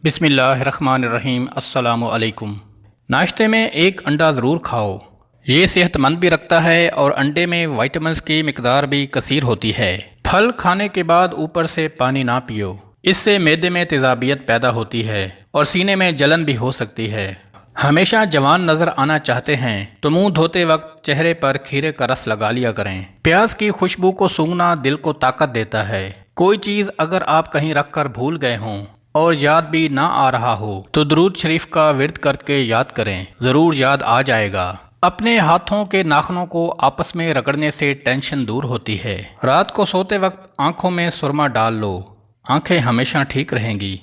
بسم اللہ الرحمن الرحیم۔ السلام علیکم۔ ناشتے میں ایک انڈا ضرور کھاؤ، یہ صحت مند بھی رکھتا ہے اور انڈے میں وائٹامنز کی مقدار بھی کثیر ہوتی ہے۔ پھل کھانے کے بعد اوپر سے پانی نہ پیو، اس سے معدے میں تیزابیت پیدا ہوتی ہے اور سینے میں جلن بھی ہو سکتی ہے۔ ہمیشہ جوان نظر آنا چاہتے ہیں تو منہ دھوتے وقت چہرے پر کھیرے کا رس لگا لیا کریں۔ پیاز کی خوشبو کو سونگھنا دل کو طاقت دیتا ہے۔ کوئی چیز اگر آپ کہیں رکھ کر بھول گئے ہوں اور یاد بھی نہ آ رہا ہو تو درود شریف کا ورد کر کے یاد کریں، ضرور یاد آ جائے گا۔ اپنے ہاتھوں کے ناخنوں کو آپس میں رگڑنے سے ٹینشن دور ہوتی ہے۔ رات کو سوتے وقت آنکھوں میں سرما ڈال لو، آنکھیں ہمیشہ ٹھیک رہیں گی۔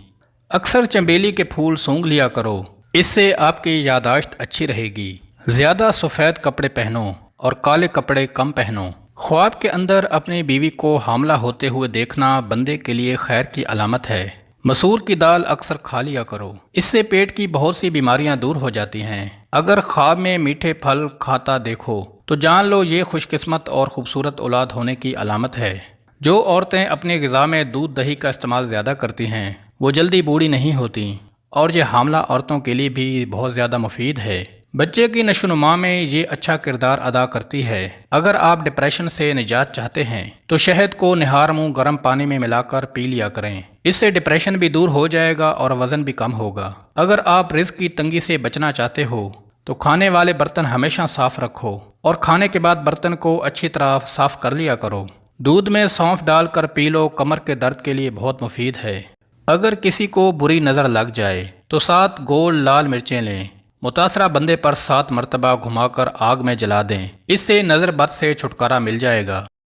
اکثر چنبیلی کے پھول سونگھ لیا کرو، اس سے آپ کی یادداشت اچھی رہے گی۔ زیادہ سفید کپڑے پہنو اور کالے کپڑے کم پہنو۔ خواب کے اندر اپنی بیوی کو حاملہ ہوتے ہوئے دیکھنا بندے کے لیے خیر کی علامت ہے۔ مسور کی دال اکثر کھا لیا کرو، اس سے پیٹ کی بہت سی بیماریاں دور ہو جاتی ہیں۔ اگر خواب میں میٹھے پھل کھاتا دیکھو تو جان لو یہ خوش قسمت اور خوبصورت اولاد ہونے کی علامت ہے۔ جو عورتیں اپنی غذا میں دودھ دہی کا استعمال زیادہ کرتی ہیں وہ جلدی بوڑھی نہیں ہوتی، اور یہ حاملہ عورتوں کے لیے بھی بہت زیادہ مفید ہے۔ بچے کی نشو و نما میں یہ اچھا کردار ادا کرتی ہے۔ اگر آپ ڈپریشن سے نجات چاہتے ہیں تو شہد کو نہار منہ گرم پانی میں ملا کر پی لیا کریں، اس سے ڈپریشن بھی دور ہو جائے گا اور وزن بھی کم ہوگا۔ اگر آپ رزق کی تنگی سے بچنا چاہتے ہو تو کھانے والے برتن ہمیشہ صاف رکھو اور کھانے کے بعد برتن کو اچھی طرح صاف کر لیا کرو۔ دودھ میں سونف ڈال کر پی لو، کمر کے درد کے لیے بہت مفید ہے۔ اگر کسی کو بری نظر لگ جائے تو 7 گول لال مرچیں لیں، متاثرہ بندے پر 7 مرتبہ گھما کر آگ میں جلا دیں، اس سے نظر بد سے چھٹکارا مل جائے گا۔